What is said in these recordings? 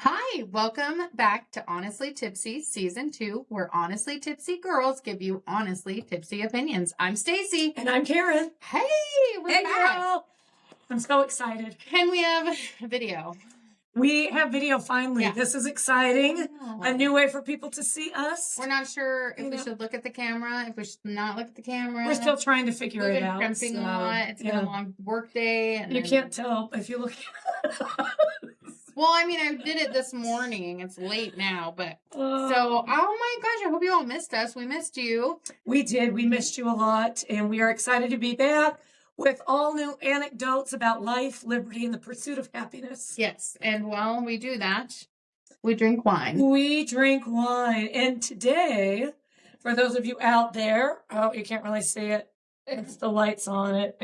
Hi, welcome back to Honestly Tipsy Season 2, where honestly tipsy girls give you honestly tipsy opinions. I'm Stacy. And I'm Karen. Hey, we're Hey, back. girl. I'm so excited. And we have video. We have video finally. Yeah. This is exciting. A new way for people to see us. We're not sure if we should look at the camera, if we should not look at the camera. We're still trying to figure We've it been out. crimping a lot. It's been a long work day. And you can't tell if you look. Well, I mean, I did it this morning. It's late now, but oh my gosh, I hope you all missed us. We missed you. We did. We missed you a lot, and we are excited to be back with all new anecdotes about life, liberty, and the pursuit of happiness. Yes, and while we do that, we drink wine. We drink wine, and today, for those of you out there, you can't really see it. It's the lights on it.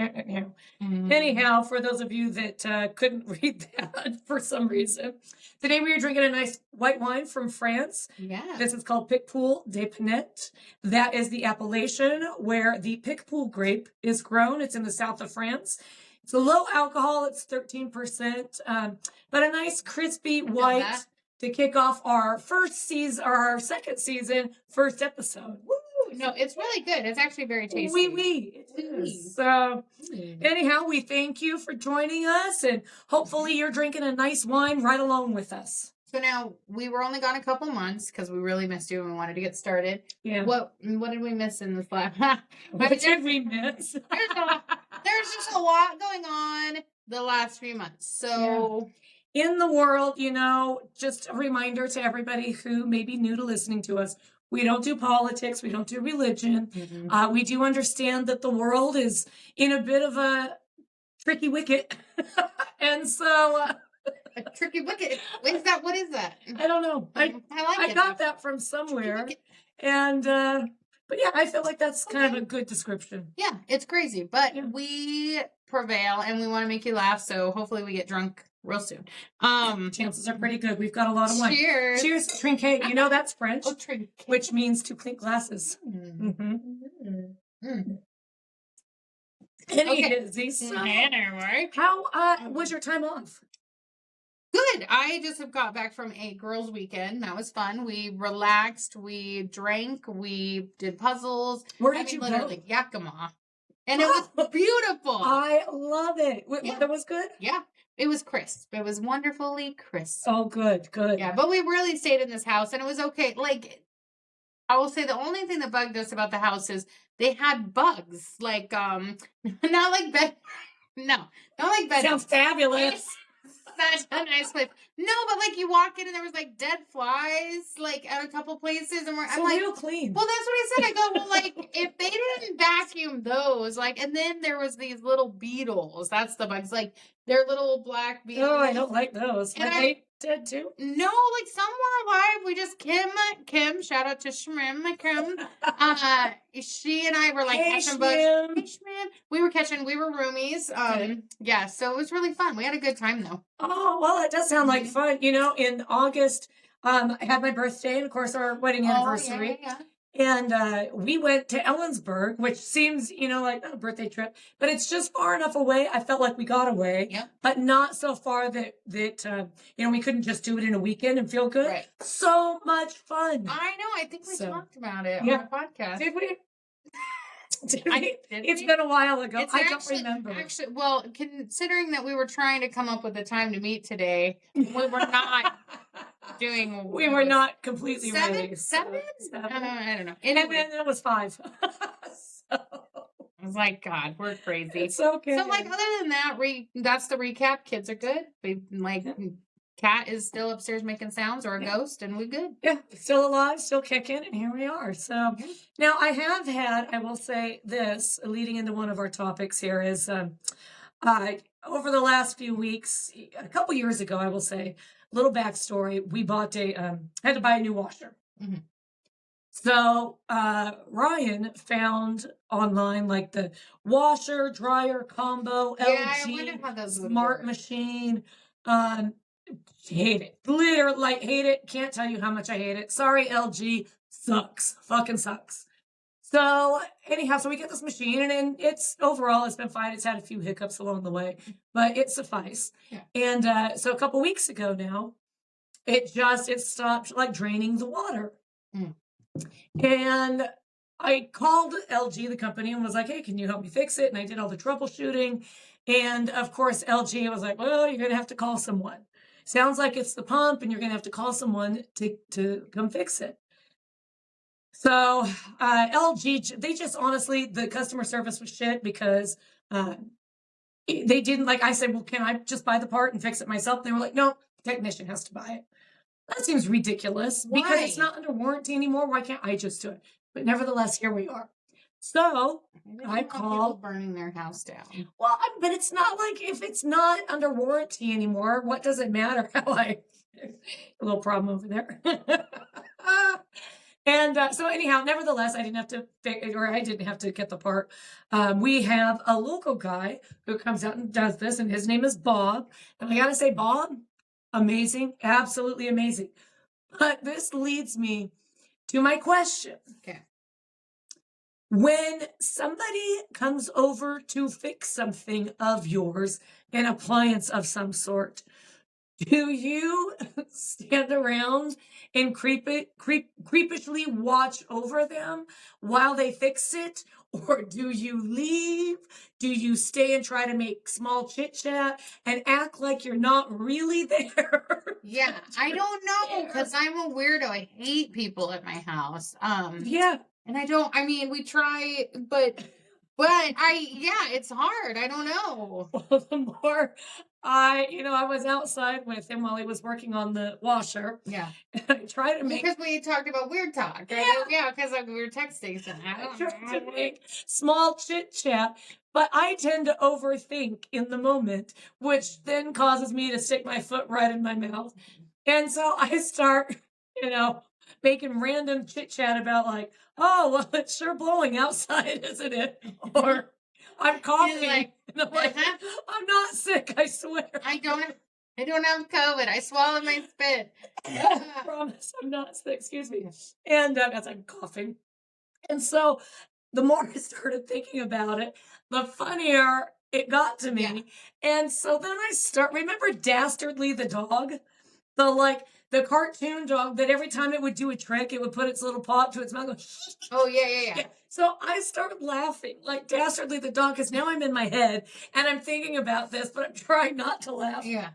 Anyhow, for those of you that couldn't read that for some reason, today we are drinking a nice white wine from France. Yeah. This is called Picpoul de Pinet. That is the appellation where the Picpoul grape is grown. It's in the south of France. It's a low alcohol. It's 13%, but a nice crispy white to kick off our second season, first episode. Woo! No, it's really good. It's actually very tasty. It is. So, anyhow, we thank you for joining us, and hopefully you're drinking a nice wine right along with us. So now, we were only gone a couple months because we really missed you and we wanted to get started. Yeah. What did we miss in this last? What did we miss? There's just a lot going on the last few months. So... In the world, just a reminder to everybody who may be new to listening to us, we don't do politics. We don't do religion. Mm-hmm. We do understand that the world is in a bit of a tricky wicket. And so... a tricky wicket? What is that? I don't know. I got that from somewhere. And... but yeah, I feel like that's kind of a good description. Yeah, it's crazy. But we prevail and we want to make you laugh. So hopefully we get drunk real soon. Chances are pretty good. We've got a lot of wine. Cheers. Cheers, trinquet. You know that's French. Oh, trinquet. Which means to clink glasses. Mm-hmm. How was your time off? Good. I just have got back from a girls' weekend. That was fun. We relaxed. We drank. We did puzzles. Where did you go? Yakima. And it was beautiful. I love it. That was good? Yeah. It was crisp. It was wonderfully crisp. Oh, good. Yeah, but we really stayed in this house, and it was okay. Like, I will say the only thing that bugged us about the house is they had bugs. Like, not like bed. No, not like bed. Sounds fabulous. Such a nice place. No, but like you walk in and there was like dead flies, like at a couple places, and I'm like, real clean. Well, that's what I said. I go, well, like if they didn't vacuum those, like, and then there was these little beetles. That's the bugs, like they're little black beetles. Oh, I don't like those. And they dead too? No, like some were alive. We just Kim, shout out to Shrim, Kim. She and I were like catching bugs. Hey, Shrim. We were roomies. Yeah, so it was really fun. We had a good time though. Oh, well, it does sound like fun. In August, I had my birthday and of course our wedding anniversary. Yeah. And we went to Ellensburg, which seems, like a birthday trip, but it's just far enough away. I felt like we got away, but not so far that we couldn't just do it in a weekend and feel good. Right. So much fun. I know. I think we talked about it on the podcast. Did we? It's been a while ago. I don't remember. Actually, well, considering that we were trying to come up with a time to meet today, we were not doing. We were not completely ready. Seven? I don't know. Anyway. And then it was 5. So. I was like, God, we're crazy. It's okay. So, like, other than that, that's the recap. Kids are good. Cat is still upstairs making sounds, or a ghost, and we're good. Yeah, still alive, still kicking, and here we are. So now I have had, I will say this, leading into one of our topics here is, over the last few weeks, a couple years ago, I will say, little backstory, we bought had to buy a new washer. Mm-hmm. So Ryan found online like the washer, dryer combo, LG, smart machine, hate it. Literally, hate it. Can't tell you how much I hate it. Sorry, LG. Sucks. Fucking sucks. So anyhow, we get this machine and it's been fine. It's had a few hiccups along the way, but it suffice. Yeah. And so a couple weeks ago now, it stopped like draining the water. Mm. And I called LG, the company, and was like, hey, can you help me fix it? And I did all the troubleshooting. And of course, LG was like, well, you're going to have to call someone. Sounds like it's the pump, and you're going to have to call someone to come fix it. So LG, they just honestly, the customer service was shit because they didn't, like I said, well, can I just buy the part and fix it myself? They were like, no, technician has to buy it. That seems ridiculous because it's Why? not under warranty anymore. Why can't I just do it? But nevertheless, here we are. So I People call. burning their house down. Well, but it's not like if it's not under warranty anymore, what does it matter how I. A little problem over there. And so anyhow, nevertheless, I didn't have to I didn't have to get the part. We have a local guy who comes out and does this, and his name is Bob. And I gotta say, Bob, amazing, absolutely amazing. But this leads me to my question. Okay. When somebody comes over to fix something of yours, an appliance of some sort, do you stand around and creepishly watch over them while they fix it? Or do you leave? Do you stay and try to make small chit chat and act like you're not really there? Yeah, I don't know because I'm a weirdo. I hate people at my house. Yeah. And I mean, we try, but it's hard. I don't know. Well, the more I was outside with him while he was working on the washer. Yeah. And I try to make. Because we talked about weird talk. Yeah. Yeah, because we were texting. So I try to make small chit chat, but I tend to overthink in the moment, which then causes me to stick my foot right in my mouth. And so I start, making random chit chat about like, oh, well, it's sure blowing outside, isn't it? Or I'm coughing. Like, and I'm like, I'm not sick, I swear. I don't have COVID. I swallowed my spit. I promise I'm not sick. Excuse me. And as I'm coughing. And so the more I started thinking about it, the funnier it got to me. Yeah. And so then remember Dastardly the dog? The cartoon dog that every time it would do a trick, it would put its little paw up to its mouth and go, oh, yeah. So I started laughing like Dastardly the dog because now I'm in my head and I'm thinking about this, but I'm trying not to laugh. Yeah.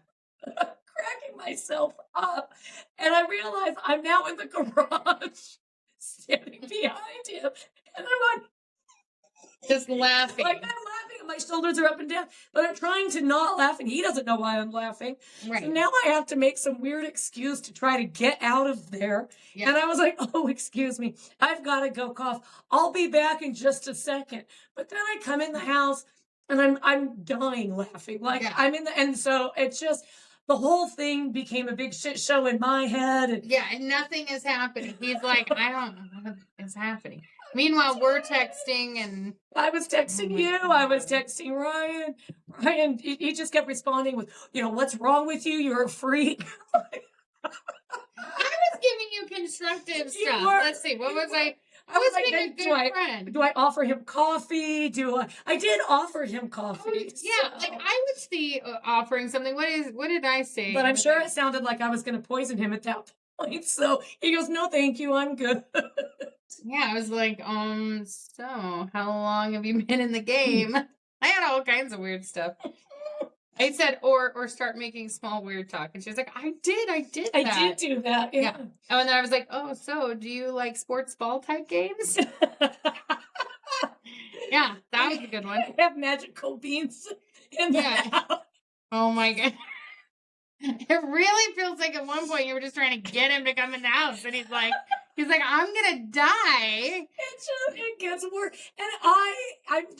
Cracking myself up. And I realize I'm now in the garage standing behind him. And I'm like, just laughing. Like I'm laughing and my shoulders are up and down, but I'm trying to not laugh and he doesn't know why I'm laughing. Right. So now I have to make some weird excuse to try to get out of there. Yeah. And I was like, oh, excuse me. I've got to go cough. I'll be back in just a second. But then I come in the house and I'm dying laughing. Like and so it's just the whole thing became a big shit show in my head. And nothing is happening. He's like, I don't know what is happening. Meanwhile, we're texting and... I was texting you. I was texting Ryan. Ryan, he just kept responding with, what's wrong with you? You're a freak. I was giving you constructive stuff. Let's see. What was I... I was like, being a good friend. Do I offer him coffee? I did offer him coffee. I was offering something. What did I say? But I'm sure it sounded like I was going to poison him at that point. So he goes, no, thank you. I'm good. Yeah, I was like, so how long have you been in the game? I had all kinds of weird stuff. I said, or start making small weird talk. And she was like, I did that. I did do that. Yeah. Oh, and then I was like, oh, so do you like sports ball type games? Yeah, that was a good one. I have magical beans in the house. Oh my God. It really feels like at one point you were just trying to get him to come in the house. And he's like, I'm gonna die. It gets worse. And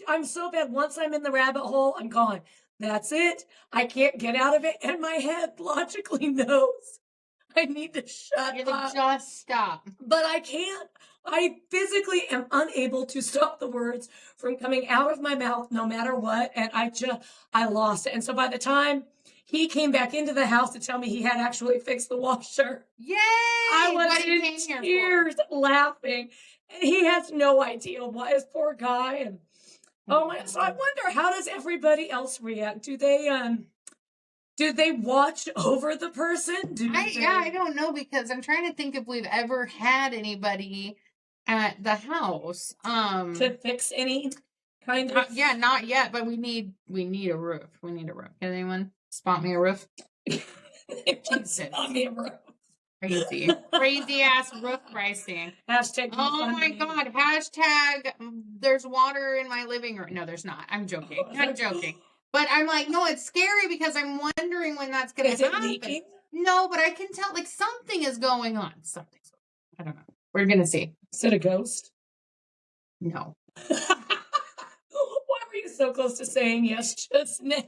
I'm so bad. Once I'm in the rabbit hole, I'm gone. That's it. I can't get out of it. And my head logically knows I need to shut up. Just stop. But I can't. I physically am unable to stop the words from coming out of my mouth no matter what. And I lost it. And so by the time he came back into the house to tell me he had actually fixed the washer. Yay! I was in tears laughing. And he has no idea why, his poor guy. And so I wonder, how does everybody else react? Do Do they watch over the person? I don't know, because I'm trying to think if we've ever had anybody at the house. To fix any kind of Yeah, not yet, but we need a roof. We need a roof. Can anyone spot me a roof? Spot me a roof. Crazy ass roof pricing. Hashtag. Oh my god. Hashtag there's water in my living room. No, there's not. I'm joking. I'm joking. But I'm like, no, it's scary because I'm wondering when that's gonna happen. Is it leaking? No, but I can tell like something is going on. I don't know. We're gonna see. Is it a ghost? No. Why were you so close to saying yes just now?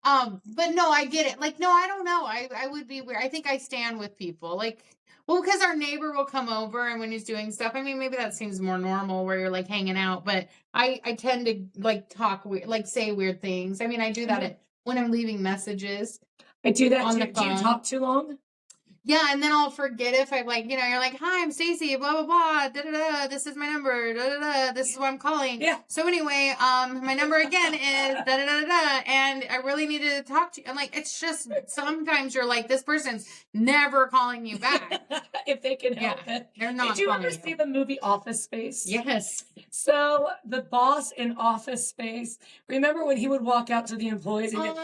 But no, I get it. Like, no, I don't know. I would be weird. I think I stand with people. Like, well, because our neighbor will come over and when he's doing stuff, I mean, maybe that seems more normal where you're like hanging out, but I tend to like talk weird, like say weird things. I mean, I do that when I'm leaving messages. I do that on too. the phone. Do you talk too long? Yeah, and then I'll forget if I'm like, you're like, hi, I'm Stacy, blah, blah, blah, da, da, da, this is my number, da, da, da, this is what I'm calling. Yeah. So anyway, my number again is da, da, da, da, da, and I really needed to talk to you. I'm like, it's just, sometimes you're like, this person's never calling you back. If they can help it. They're not. Did you ever see the movie Office Space? Yes. So the boss in Office Space, remember when he would walk out to the employees and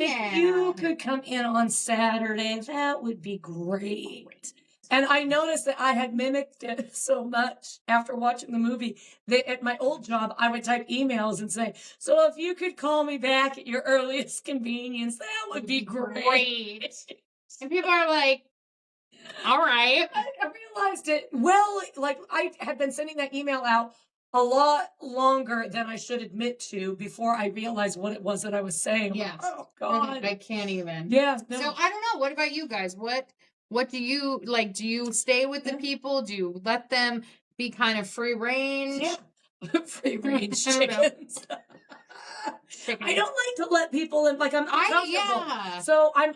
if you could come in on Saturday, that would be great. And I noticed that I had mimicked it so much after watching the movie that at my old job, I would type emails and say, so if you could call me back at your earliest convenience, that would be great. And people are like, all right. I realized it. Well, like I had been sending that email out a lot longer than I should admit to before I realized what it was that I was saying. Yeah. Oh God. I can't even. Yeah. No. So I don't know. What about you guys? What do you like? Do you stay with the people? Do you let them be kind of free range? Yeah. Free range chickens. I don't like to let people in. Like I'm uncomfortable. So I'm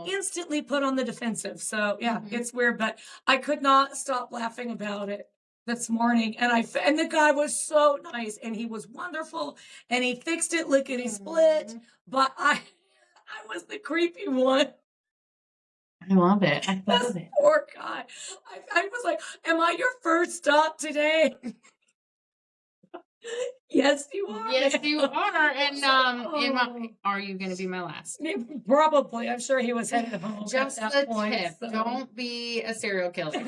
instantly put on the defensive. So yeah, it's weird, but I could not stop laughing about it this morning. And the guy was so nice and he was wonderful and he fixed it lickety split. But I was the creepy one. I love it. I love it. Poor guy. I was like, am I your first stop today? Yes, you are. Yes, you are. And are you going to be my last? Probably. I'm sure he was headed home. Just at a that point, tip. so. Don't be a serial killer.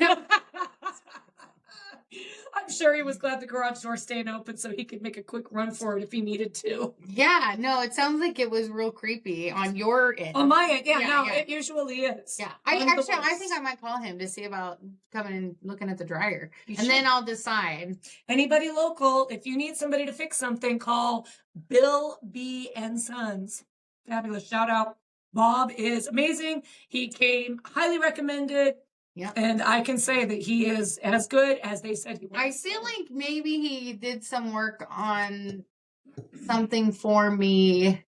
I'm sure he was glad the garage door stayed open so he could make a quick run for it if he needed to. Yeah, no, it sounds like it was real creepy on your end. On my end, it usually is. Yeah, I think I might call him to see about coming and looking at the dryer, then I'll decide. Anybody local, if you need somebody to fix something, call Bill B. and Sons. Fabulous. Shout out. Bob is amazing. He came highly recommended. Yeah. And I can say that he is as good as they said he was. I feel like maybe he did some work on something for me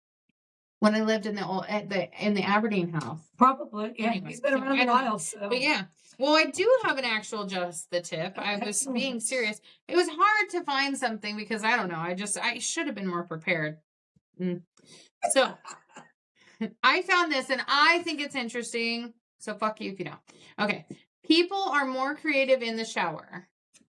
when I lived in the Aberdeen house. Probably. Yeah. Anyway, he's been around a while. So. But yeah. Well, I do have an actual just the tip. I was being serious. It was hard to find something because I don't know. I should have been more prepared. So I found this and I think it's interesting. So fuck you if you don't. Okay. People are more creative in the shower.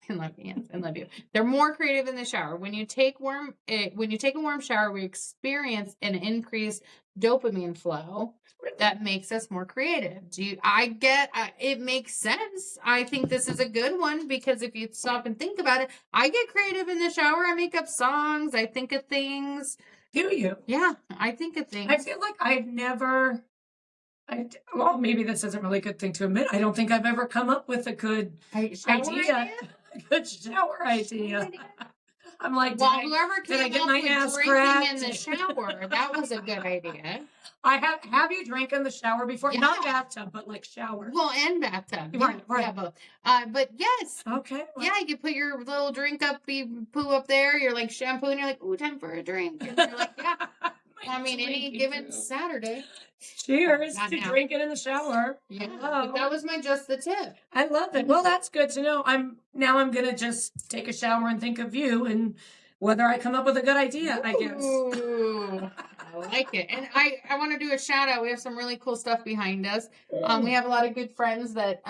And love you. They're more creative in the shower. When you take a warm shower, we experience an increased dopamine flow that makes us more creative. It makes sense. I think this is a good one because if you stop and think about it, I get creative in the shower. I make up songs. I think of things. Do you? Yeah, I think of things. I feel like I've never... well, maybe this isn't really a good thing to admit. I don't think I've ever come up with a good idea. A good shower idea. I'm like, whoever came up with drinking in the shower, that was a good idea. Have you drank in the shower before? Yeah. Not bathtub, but like shower. Well, and bathtub. Right. Yeah, both. But yes. Okay. Well. Yeah, you put your little drink up, you poo up there, you're like shampoo, and you're like, ooh, time for a drink. And you're like, yeah. I mean, any given Saturday. Cheers to drinking in the shower. Yeah, but that was my just the tip. I love it. Well, that's good to know. I'm gonna just take a shower and think of you and whether I come up with a good idea. I guess. I like it. And I want to do a shout out. We have some really cool stuff behind us. We have a lot of good friends that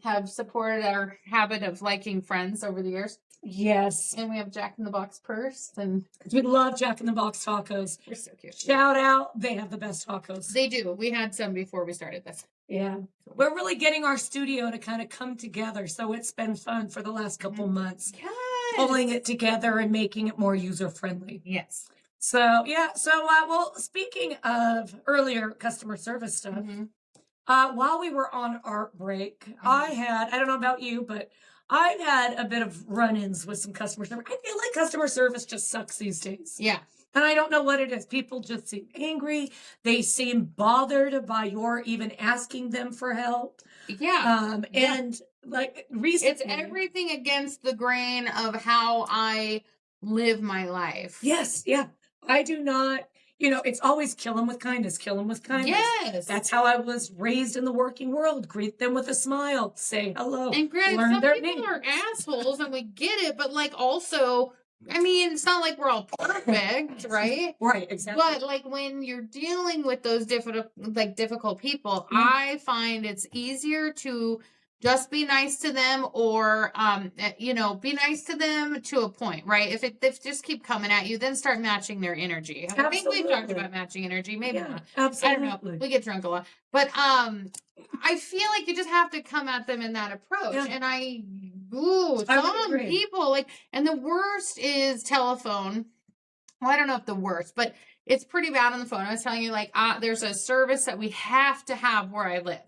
have supported our habit of liking Friends over the years. Yes. And we have Jack in the Box purse, and we love Jack in the Box tacos. They're so cute. Shout out, they have the best tacos. They do. We had some before we started this. Yeah. We're really getting our studio to kind of come together, so it's been fun for the last couple months. Yes. Pulling it together and making it more user friendly. Yes. So yeah. So well, speaking of earlier customer service stuff, while we were on our break, I don't know about you, but I've had a bit of run-ins with some customer service. I feel like customer service just sucks these days. Yeah. And I don't know what it is. People just seem angry. They seem bothered by your even asking them for help. Yeah. And like recently, it's everything against the grain of how I live my life. Yes. Yeah. I do not, it's always kill them with kindness, kill them with kindness. Yes. That's how I was raised in the working world. Greet them with a smile. Say hello. And granted, learn some their people name. are assholes and we get it, but like also, I mean, it's not like we're all perfect, right? Right, exactly. But like when you're dealing with those difficult people, I find it's easier to just be nice to them, or be nice to them to a point, right? If they just keep coming at you, then start matching their energy. I think we've talked about matching energy, maybe not. Absolutely. I don't know. We get drunk a lot, but I feel like you just have to come at them in that approach. Yeah. And some people like, and the worst is telephone. Well, I don't know if the worst, but it's pretty bad on the phone. I was telling you, like, there's a service that we have to have where I live.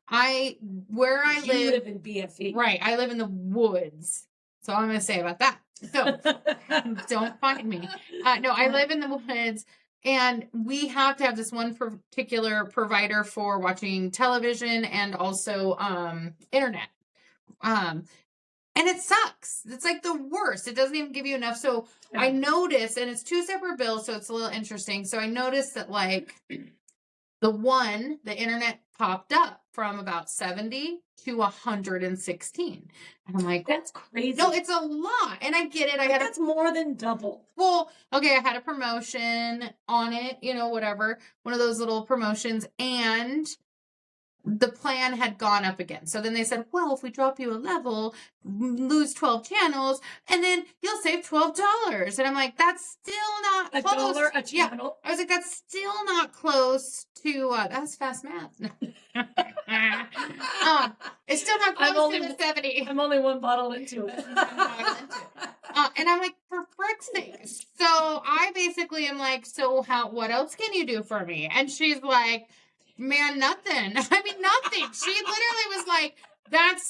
You live in BFE. Right. I live in the woods. So I'm going to say about that. So don't find me. No, I live in the woods, and we have to have this one particular provider for watching television and also internet. And it sucks. It's like the worst. It doesn't even give you enough. So I noticed, and it's 2 separate bills, so it's a little interesting. So I noticed that like the internet popped up from about 70 to 116. And I'm like, that's crazy. No, it's a lot. And I get it. That's more than double. Well, okay, I had a promotion on it, whatever. One of those little promotions. And the plan had gone up again. So then they said, well, if we drop you a level, lose 12 channels, and then you'll save $12. And I'm like, that's still not close. $1 a channel. Yeah. I was like, that's still not close to, that's fast math. It's still not close to the 70. I'm only one bottle into it. And I'm like, for frick's sake. So I basically am like, so what else can you do for me? And she's like, man, nothing. I mean, nothing. She literally was like, that's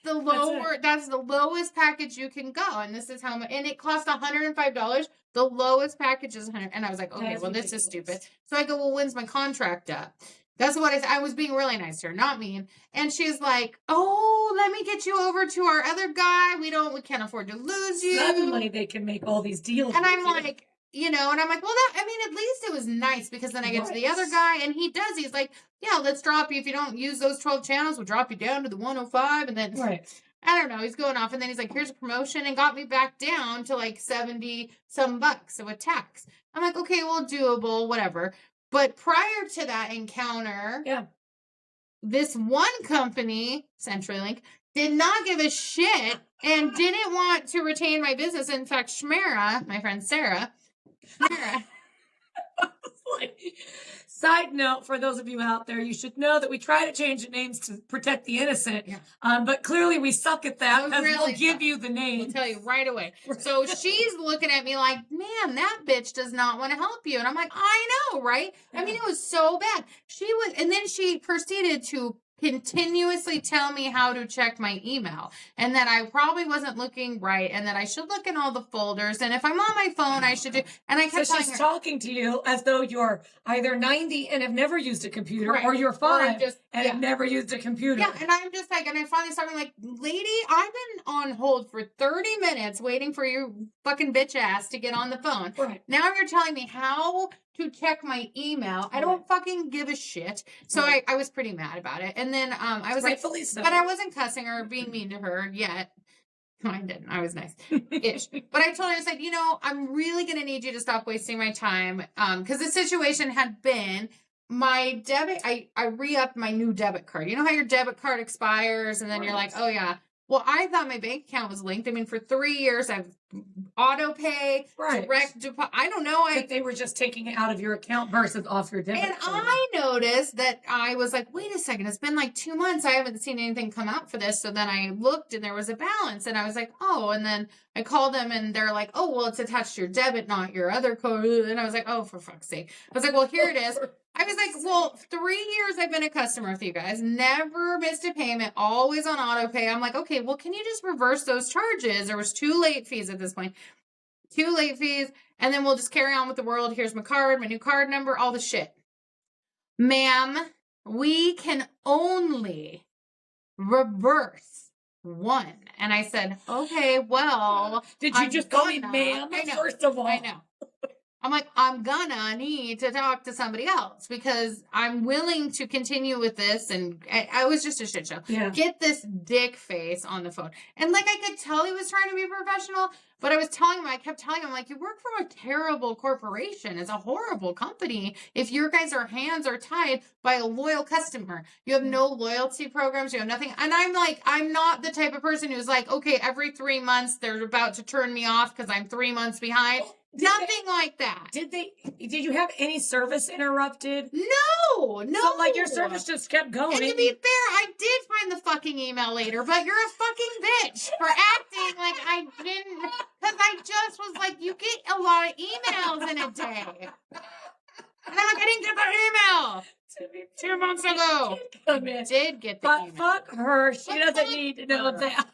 the lowest package you can go. And this is how much, and it cost $105. The lowest package is $100. And I was like, okay, well, this is stupid. So I go, well, when's my contract up? That's what I was being really nice to her, not mean. And she's like, oh, let me get you over to our other guy. We can't afford to lose you. Suddenly they can make all these deals. And I'm like, and I'm like, well, at least it was nice, because then I get to the other guy and he's like, yeah, let's drop you. If you don't use those 12 channels, we'll drop you down to the 105. And then, I don't know, he's going off. And then he's like, here's a promotion, and got me back down to like 70 some bucks with tax. I'm like, okay, well, doable, whatever. But prior to that encounter, this one company, CenturyLink, did not give a shit and didn't want to retain my business. In fact, Shmera, my friend Sarah, Side note, for those of you out there, you should know that we try to change the names to protect the innocent. Yeah. But clearly we suck at that, because we'll give you the name. We'll tell you right away. So she's looking at me like, man, that bitch does not want to help you. And I'm like, I know, right? I mean, it was so bad. And then she proceeded to continuously tell me how to check my email, and that I probably wasn't looking right, and that I should look in all the folders, and if I'm on my phone, I should do. And I kept telling her, talking to you as though you're either 90 and have never used a computer, or you're 5 and have never used a computer. Yeah, and I'm just like, and I finally started like, lady, I've been on hold for 30 minutes waiting for your fucking bitch ass to get on the phone. Right. Now you're telling me how to check my email. I don't fucking give a shit. So I was pretty mad about it. And then I was rightfully so. But I wasn't cussing or being mean to her yet. I didn't. I was nice ish. But I told her, I said, I'm really going to need you to stop wasting my time. Because the situation had been my debit, I re-upped my new debit card. You know how your debit card expires and then you're like, oh yeah. Well, I thought my bank account was linked. I mean, for 3 years, I've auto pay, direct deposit. I don't know. But they were just taking it out of your account versus off your debit And card. I noticed that I was like, wait a second, it's been like 2 months. I haven't seen anything come out for this. So then I looked and there was a balance and I was like, oh, and then I called them and they're like, oh, well, it's attached to your debit, not your other card. And I was like, oh, for fuck's sake. I was like, well, here it is. I was like, well, 3 years I've been a customer with you guys, never missed a payment, always on auto pay. I'm like, okay, well, can you just reverse those charges? There was 2 late fees at this point, 2 late fees, and then we'll just carry on with the world. Here's my card, my new card number, all the shit. Ma'am, we can only reverse 1. And I said, okay, well. Did you just call me ma'am? I know, first of all. I know. I'm like, I'm gonna need to talk to somebody else because I'm willing to continue with this. And I was just a shit show. Yeah. Get this dick face on the phone. And like, I could tell he was trying to be professional, but I kept telling him, like, you work for a terrible corporation. It's a horrible company. If your guys' hands are tied by a loyal customer, you have no loyalty programs, you have nothing. And I'm like, I'm not the type of person who's like, okay, every 3 months they're about to turn me off because I'm 3 months behind. Nothing like that. Did you have any service interrupted? No. So, like, your service just kept going. And to be fair, I did find the fucking email later, but you're a fucking bitch for acting like I didn't, because I just was like, you get a lot of emails in a day. And I'm like, I didn't get the email 2 months ago. I did get the email. Fuck her. She doesn't need to know that.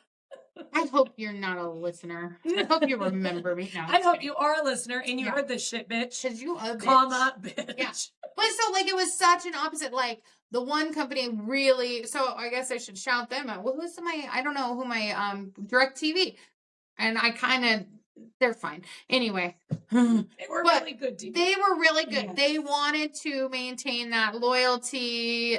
I hope you're not a listener. I hope you remember me. No, I hope you are a listener and you heard this shit, bitch. Because you a bitch. Comma, bitch. Yeah. But so, like, it was such an opposite. Like, the one company really, so I guess I should shout them out. Well, I don't know who my DirecTV. And I kind of, they're fine. Anyway. They were really good. They were really good. Yes. They wanted to maintain that loyalty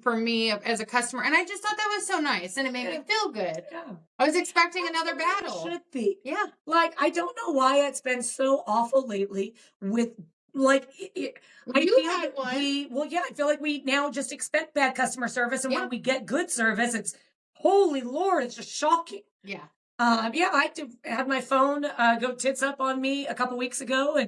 for me as a customer. And I just thought that was so nice. And it made me feel good. Yeah. I was expecting another battle. It should be. Yeah. Like, I don't know why it's been so awful lately with, like, You had one. I feel like we now just expect bad customer service. And when we get good service, it's, holy Lord, it's just shocking. Yeah. I had my phone go tits up on me a couple weeks ago,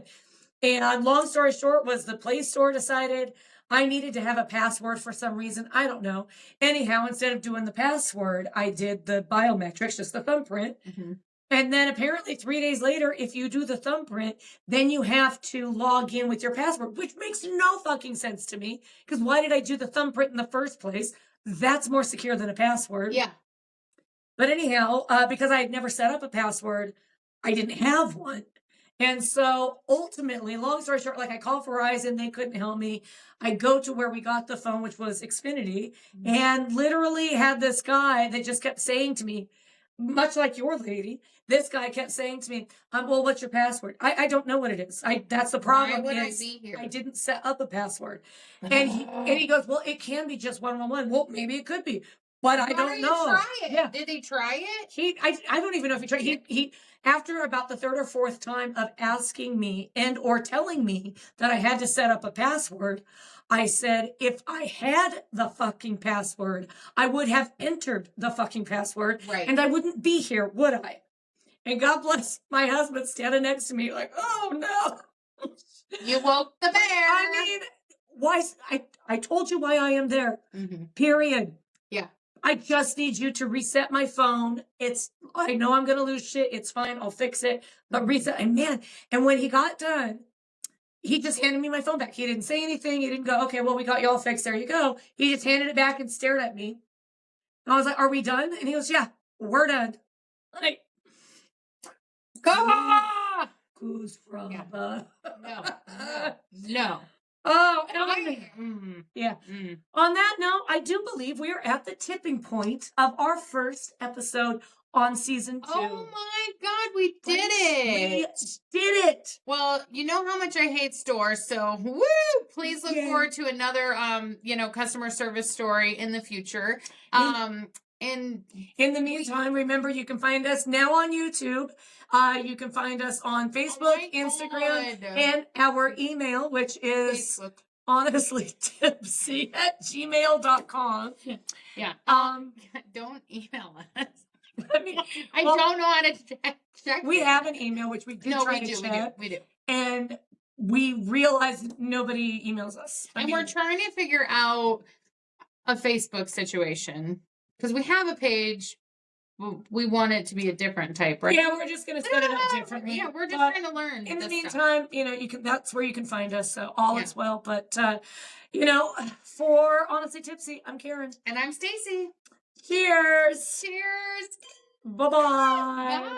and long story short was the Play Store decided I needed to have a password for some reason. I don't know. Anyhow, instead of doing the password, I did the biometrics, just the thumbprint. Mm-hmm. And then apparently 3 days later, if you do the thumbprint, then you have to log in with your password, which makes no fucking sense to me. Because why did I do the thumbprint in the first place? That's more secure than a password. Yeah. But anyhow, because I had never set up a password, I didn't have one. And so ultimately, long story short, like I called Verizon, they couldn't help me. I go to where we got the phone, which was Xfinity, and literally had this guy that just kept saying to me, much like your lady, this guy kept saying to me, well, what's your password? I don't know what it is. That's the problem. Why would I be here? I didn't set up a password. And he goes, well, it can be just 111. Well, maybe it could be. But I don't know. Try it? Yeah. Did he try it? I don't even know if he tried. He after about the 3rd or 4th time of asking me and or telling me that I had to set up a password, I said, if I had the fucking password, I would have entered the fucking password. Right. And I wouldn't be here, would I? And God bless my husband standing next to me like, oh no. You woke the bear. I mean, why? I told you why I am there. Mm-hmm. Period. Yeah. I just need you to reset my phone. I know I'm going to lose shit. It's fine. I'll fix it. But reset. And when he got done, he just handed me my phone back. He didn't say anything. He didn't go, okay, well, we got you all fixed. There you go. He just handed it back and stared at me. And I was like, are we done? And he goes, yeah, we're done. Like, goose from No. Oh, yeah. On that note, I do believe we are at the tipping point of our first episode on season 2. Oh my God, we did it. We did it. Well, you know how much I hate stores, so woo! Please look forward to another customer service story in the future. And in the meantime, remember you can find us now on YouTube. You can find us on Facebook, Instagram, and our email, which is Facebook. honestly tipsy@gmail.com. Yeah. Don't email us. I mean, I don't know how to check. We have an email, which we do try to check. We do. And we realize nobody emails us. And we're trying to figure out a Facebook situation because we have a page. We want it to be a different type, right? Yeah, we're just going to set it up differently. Yeah, we're just trying to learn. In the meantime, you can. That's where you can find us. So all is well. But for Honestly Tipsy, I'm Karen, and I'm Stacy. Cheers. Cheers. Bye-bye. Bye.